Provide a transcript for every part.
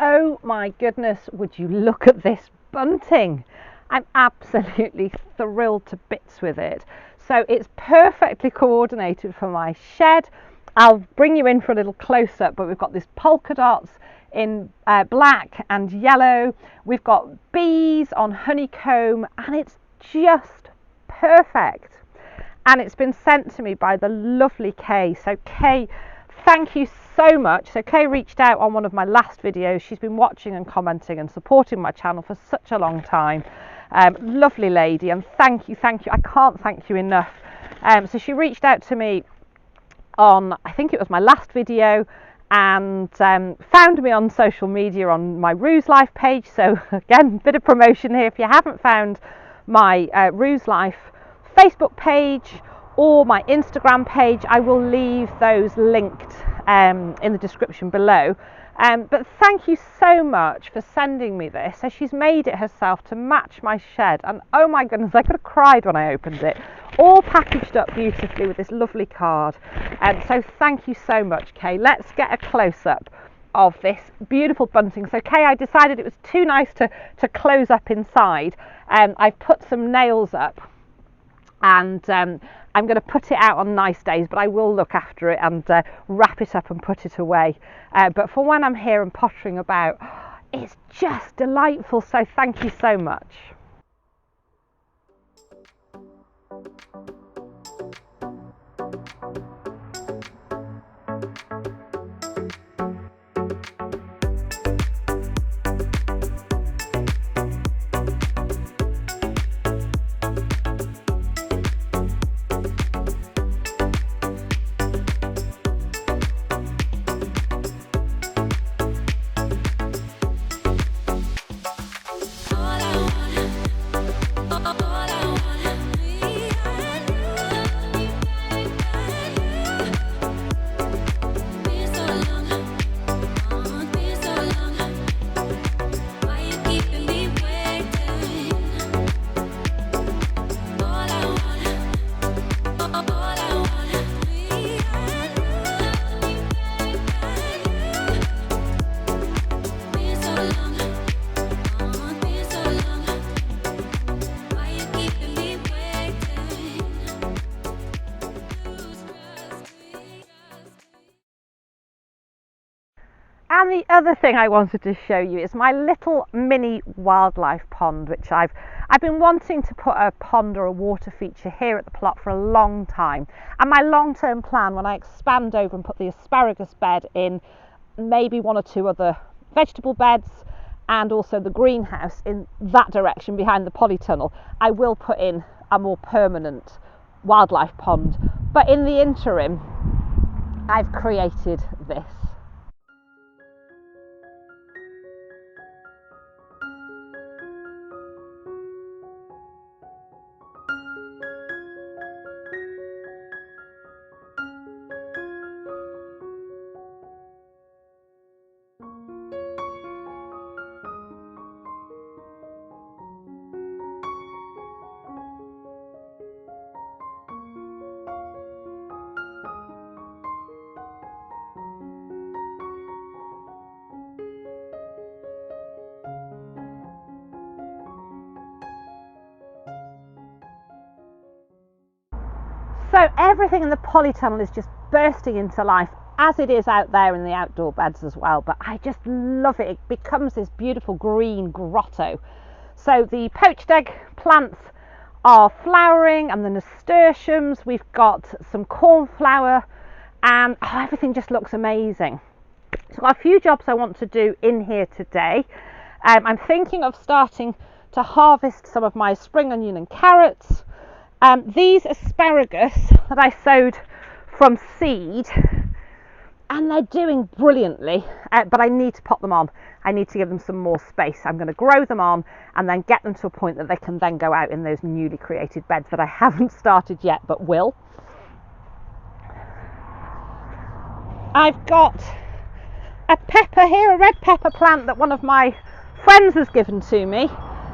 oh my goodness, would you look at this bunting? I'm absolutely thrilled to bits with it. So it's perfectly coordinated for my shed. I'll bring you in for a little close-up, but we've got this polka dots in black and yellow. We've got bees on honeycomb, and it's just perfect. And it's been sent to me by the lovely Kay. So Kay, thank you so much. So Kay reached out on one of my last videos. She's been watching and commenting and supporting my channel for such a long time. Lovely lady, and thank you. I can't thank you enough. So she reached out to me on, I think it was my last video, and found me on social media on my Ruse Life page. So again, bit of promotion here. If you haven't found my Ruse Life Facebook page or my Instagram page, I will leave those linked in the description below. But thank you so much for sending me this. So she's made it herself to match my shed, and oh my goodness, I could have cried when I opened it. All packaged up beautifully with this lovely card. So thank you so much, Kay. Let's get a close-up of this beautiful bunting. So Kay, I decided it was too nice to close up inside. I've put some nails up, and I'm going to put it out on nice days, but I will look after it and wrap it up and put it away. But for when I'm here and pottering about, it's just delightful. So thank you so much. And the other thing I wanted to show you is my little mini wildlife pond, which I've been wanting to put a pond or a water feature here at the plot for a long time. And my long-term plan, when I expand over and put the asparagus bed in, maybe one or two other vegetable beds, and also the greenhouse in that direction behind the polytunnel, I will put in a more permanent wildlife pond. But in the interim, I've created this. So everything in the polytunnel is just bursting into life, as it is out there in the outdoor beds as well. But I just love it. It becomes this beautiful green grotto. So the poached egg plants are flowering, and the nasturtiums. We've got some cornflower, and everything just looks amazing. So I've got a few jobs I want to do in here today. I'm thinking of starting to harvest some of my spring onion and carrots. These asparagus that I sowed from seed, and they're doing brilliantly, but I need to pot them on. I need to give them some more space. I'm going to grow them on and then get them to a point that they can then go out in those newly created beds that I haven't started yet, but will. I've got a pepper here, a red pepper plant that one of my friends has given to me.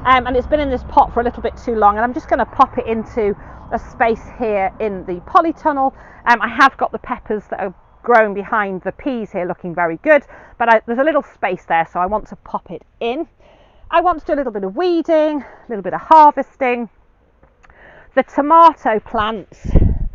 And it's been in this pot for a little bit too long, and I'm just going to pop it into a space here in the polytunnel. I have got the peppers that are growing behind the peas here, looking very good, but there's a little space there, so I want to pop it in. I want to do a little bit of weeding, a little bit of harvesting. The tomato plants, I'm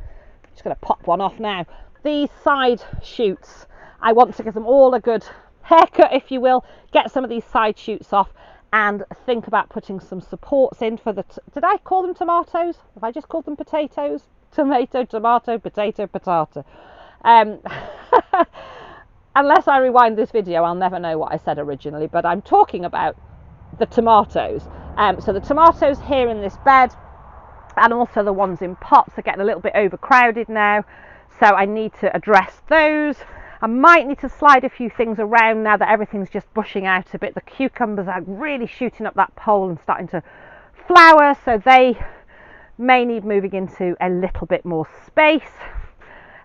just going to pop one off now. These side shoots, I want to give them all a good haircut, if you will, get some of these side shoots off and think about putting some supports in for the, did I call them tomatoes? Have I just called them potatoes? Tomato, tomato, potato, patata. Unless I rewind this video, I'll never know what I said originally, but I'm talking about the tomatoes. So the tomatoes here in this bed and also the ones in pots are getting a little bit overcrowded now, so I need to address those. I might need to slide a few things around now that everything's just bushing out a bit. The cucumbers are really shooting up that pole and starting to flower, so they may need moving into a little bit more space.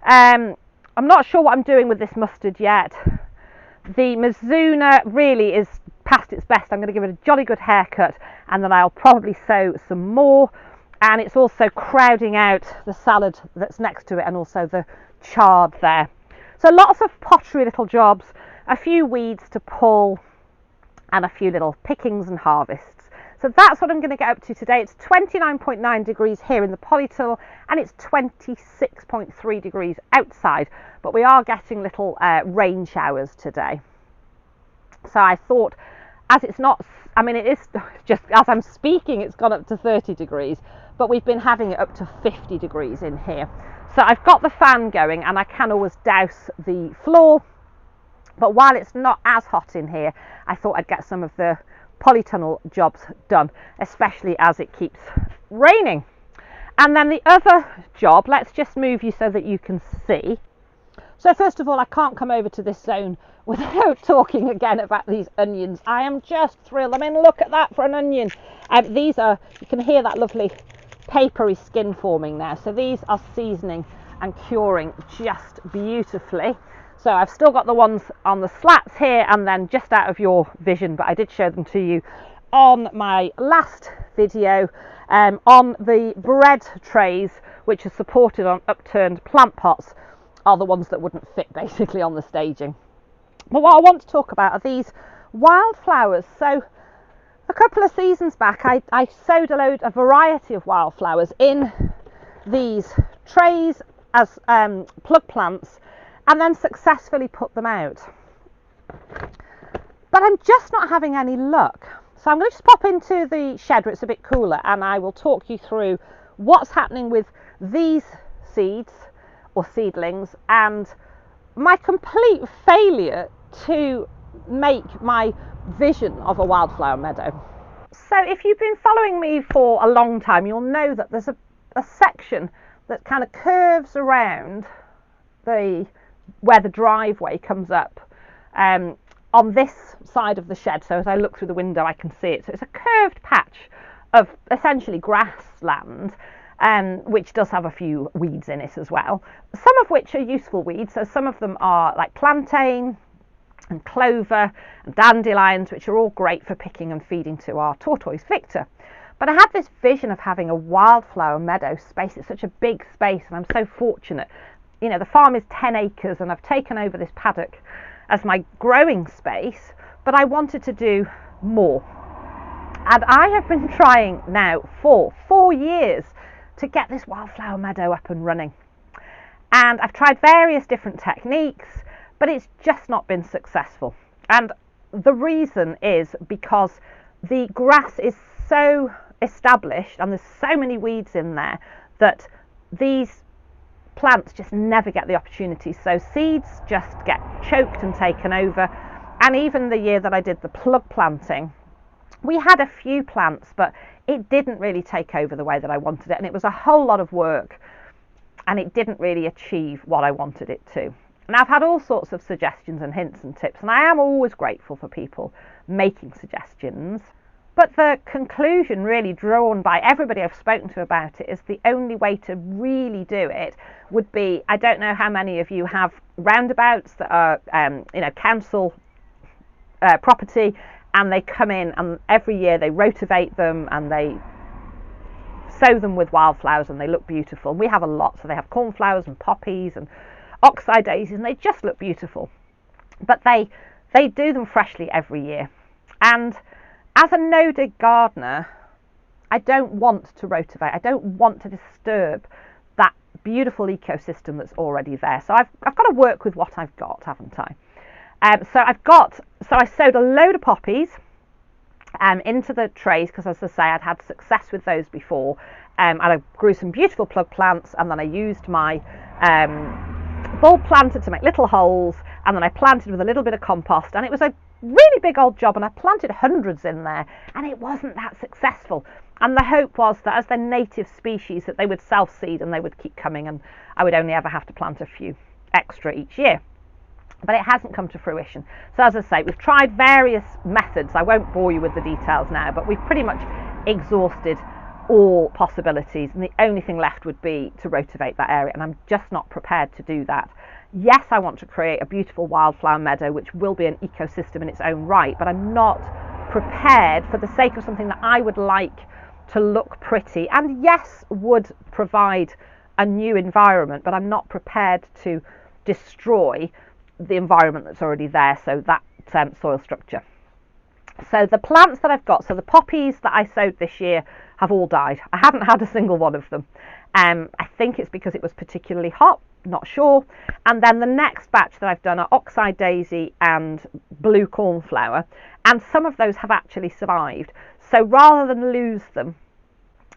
I'm not sure what I'm doing with this mustard yet. The Mizuna really is past its best. I'm going to give it a jolly good haircut and then I'll probably sow some more, and it's also crowding out the salad that's next to it and also the chard there. So lots of pottery little jobs, a few weeds to pull and a few little pickings and harvests. So that's what I'm going to get up to today. It's 29.9 degrees here in the polytunnel and it's 26.3 degrees outside, but we are getting little rain showers today. So I thought, as it's not, I mean, it is just as I'm speaking, it's gone up to 30 degrees, but we've been having it up to 50 degrees in here. So I've got the fan going and I can always douse the floor, but while it's not as hot in here, I thought I'd get some of the polytunnel jobs done, especially as it keeps raining. And then the other job, let's just move you so that you can see. So first of all, I can't come over to this zone without talking again about these onions. I am just thrilled. I mean, look at that for an onion. These are, you can hear that lovely papery skin forming now. So these are seasoning and curing just beautifully. So I've still got the ones on the slats here and then just out of your vision, but I did show them to you on my last video. On the bread trays, which are supported on upturned plant pots, are the ones that wouldn't fit basically on the staging. But what I want to talk about are these wildflowers. So a couple of seasons back I sowed a variety of wildflowers in these trays as plug plants and then successfully put them out. But I'm just not having any luck. So I'm going to just pop into the shed where it's a bit cooler and I will talk you through what's happening with these seeds or seedlings and my complete failure to make my vision of a wildflower meadow. So if you've been following me for a long time, you'll know that there's a section that kind of curves around where the driveway comes up on this side of the shed. So as I look through the window I can see it. So it's a curved patch of essentially grassland, which does have a few weeds in it as well, some of which are useful weeds. So some of them are like plantain and clover and dandelions, which are all great for picking and feeding to our tortoise Victor. But I had this vision of having a wildflower meadow space. It's such a big space and I'm so fortunate. You know, the farm is 10 acres and I've taken over this paddock as my growing space, but I wanted to do more. And I have been trying now for 4 years to get this wildflower meadow up and running. And I've tried various different techniques, but it's just not been successful. And the reason is because the grass is so established and there's so many weeds in there that these plants just never get the opportunity. So seeds just get choked and taken over. And even the year that I did the plug planting, we had a few plants, but it didn't really take over the way that I wanted it. And it was a whole lot of work and it didn't really achieve what I wanted it to. And I've had all sorts of suggestions and hints and tips, and I am always grateful for people making suggestions. But the conclusion really drawn by everybody I've spoken to about it is the only way to really do it would be, I don't know how many of you have roundabouts that are council property, and they come in and every year they rotivate them and they sow them with wildflowers and they look beautiful. We have a lot, so they have cornflowers and poppies and oxeye daisies, and they just look beautiful. But they do them freshly every year. And as a no-dig gardener, I don't want to rotivate. I don't want to disturb that beautiful ecosystem that's already there. So I've got to work with what I've got, haven't I? So I sowed a load of poppies into the trays because, as I say, I'd had success with those before. And I grew some beautiful plug plants, and then I used my bulb planter to make little holes, and then I planted with a little bit of compost, and it was a really big old job, and I planted hundreds in there, and it wasn't that successful. And the hope was that as they're native species, that they would self-seed and they would keep coming, and I would only ever have to plant a few extra each year. But it hasn't come to fruition. So as I say, we've tried various methods. I won't bore you with the details now, but we've pretty much exhausted all possibilities, and the only thing left would be to rotivate that area, and I'm just not prepared to do that. Yes, I want to create a beautiful wildflower meadow which will be an ecosystem in its own right, but I'm not prepared, for the sake of something that I would like to look pretty and yes would provide a new environment, but I'm not prepared to destroy the environment that's already there, so that soil structure. So the plants that I've got, so the poppies that I sowed this year have all died. I haven't had a single one of them. I think it's because it was particularly hot, not sure. And then the next batch that I've done are oxeye daisy and blue cornflower, and some of those have actually survived. So rather than lose them,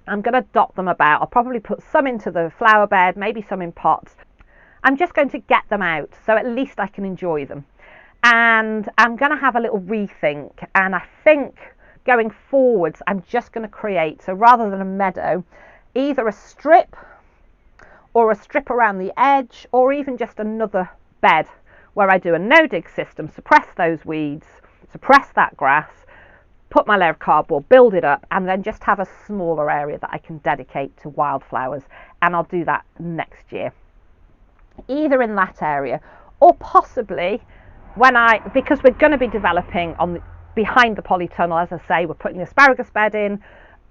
I'm going to dot them about. I'll probably put some into the flower bed, maybe some in pots. I'm just going to get them out so at least I can enjoy them. And I'm going to have a little rethink, and I think going forwards I'm just going to create, so rather than a meadow, either a strip or a strip around the edge, or even just another bed where I do a no-dig system, suppress those weeds, suppress that grass, put my layer of cardboard, build it up, and then just have a smaller area that I can dedicate to wildflowers. And I'll do that next year, either in that area or possibly because we're going to be developing behind the polytunnel. As I say, we're putting the asparagus bed in,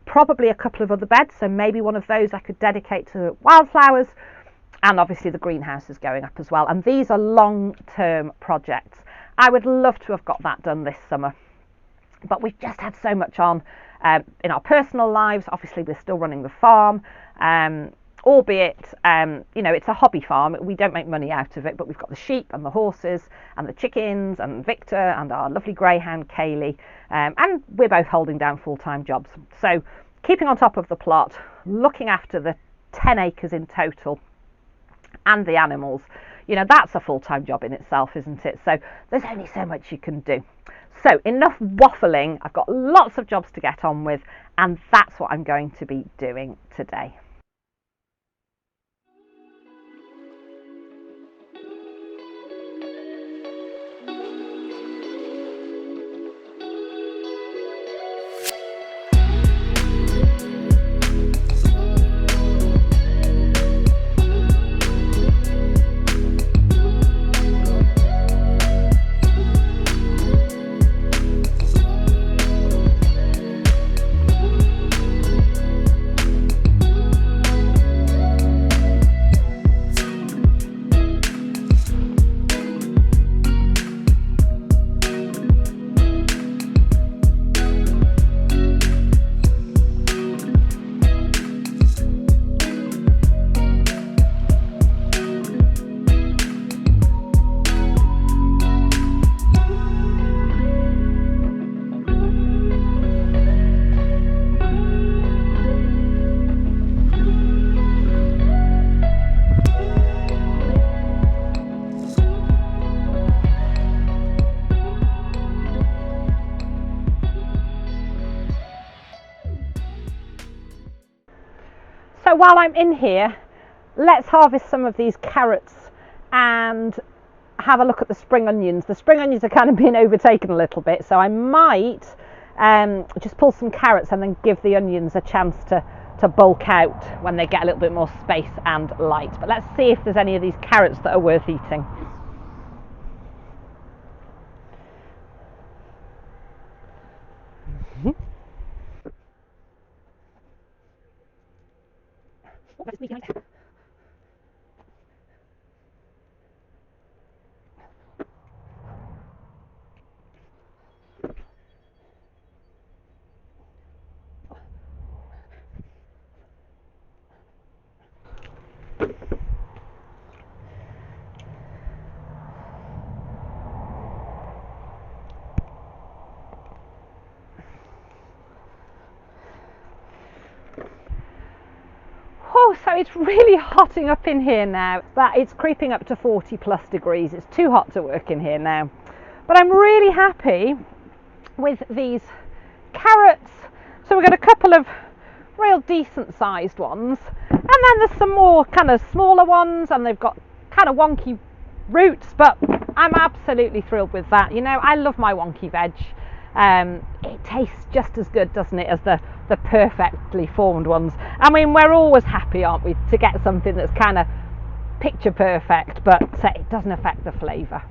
probably a couple of other beds, so maybe one of those I could dedicate to wildflowers, and obviously the greenhouse is going up as well, and these are long-term projects. I would love to have got that done this summer, but we've just had so much on in our personal lives. Obviously we're still running the farm, albeit it's a hobby farm. We don't make money out of it, but we've got the sheep and the horses and the chickens and Victor and our lovely greyhound Kaylee, and we're both holding down full-time jobs. So keeping on top of the plot, looking after the 10 acres in total and the animals, that's a full-time job in itself, isn't it? So there's only so much you can do. So enough waffling. I've got lots of jobs to get on with, and that's what I'm going to be doing today. So while I'm in here, let's harvest some of these carrots and have a look at the spring onions. The spring onions are kind of being overtaken a little bit, so I might just pull some carrots and then give the onions a chance to bulk out when they get a little bit more space and light. But let's see if there's any of these carrots that are worth eating. it's really hotting up in here now. That it's creeping up to 40 plus degrees. It's too hot to work in here now. But I'm really happy with these carrots. So we've got a couple of real decent sized ones, and then there's some more kind of smaller ones, and they've got kind of wonky roots, but I'm absolutely thrilled with that. You know, I love my wonky veg. It tastes just as good, doesn't it, as the perfectly formed ones. I mean, we're always happy, aren't we, to get something that's kind of picture perfect, but it doesn't affect the flavour.